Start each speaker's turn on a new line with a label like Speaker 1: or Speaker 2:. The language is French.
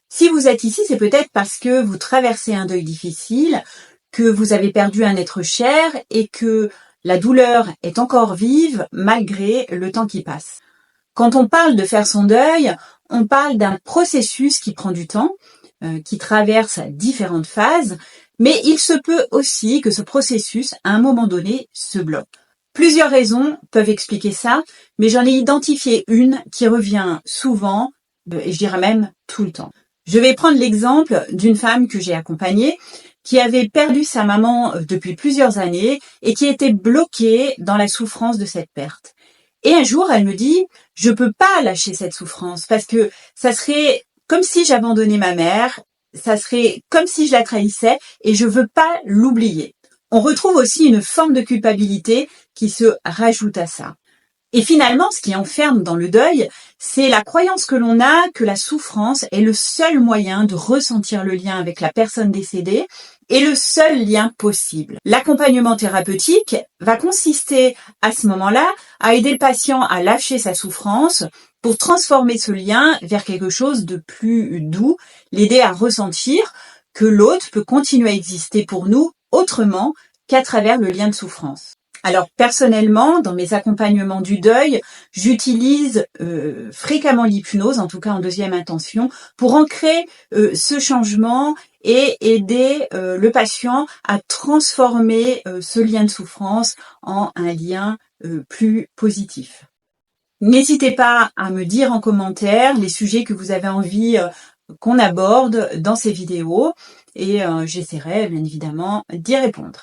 Speaker 1: Si vous êtes ici, c'est peut-être parce que vous traversez un deuil difficile, que vous avez perdu un être cher et que la douleur est encore vive malgré le temps qui passe. Quand on parle de faire son deuil, on parle d'un processus qui prend du temps, qui traverse différentes phases, mais il se peut aussi que ce processus, à un moment donné, se bloque. Plusieurs raisons peuvent expliquer ça, mais j'en ai identifié une qui revient souvent, et je dirais même tout le temps. Je vais prendre l'exemple d'une femme que j'ai accompagnée, qui avait perdu sa maman depuis plusieurs années et qui était bloquée dans la souffrance de cette perte. Et un jour, elle me dit, je peux pas lâcher cette souffrance parce que ça serait comme si j'abandonnais ma mère, ça serait comme si je la trahissais et je veux pas l'oublier. On retrouve aussi une forme de culpabilité qui se rajoute à ça. Et finalement, ce qui enferme dans le deuil, c'est la croyance que l'on a que la souffrance est le seul moyen de ressentir le lien avec la personne décédée et le seul lien possible. L'accompagnement thérapeutique va consister à ce moment-là à aider le patient à lâcher sa souffrance pour transformer ce lien vers quelque chose de plus doux, l'aider à ressentir que l'autre peut continuer à exister pour nous autrement qu'à travers le lien de souffrance. Alors personnellement, dans mes accompagnements du deuil, j'utilise fréquemment l'hypnose, en tout cas en deuxième intention, pour ancrer ce changement et aider le patient à transformer ce lien de souffrance en un lien plus positif. N'hésitez pas à me dire en commentaire les sujets que vous avez envie qu'on aborde dans ces vidéos et j'essaierai bien évidemment d'y répondre.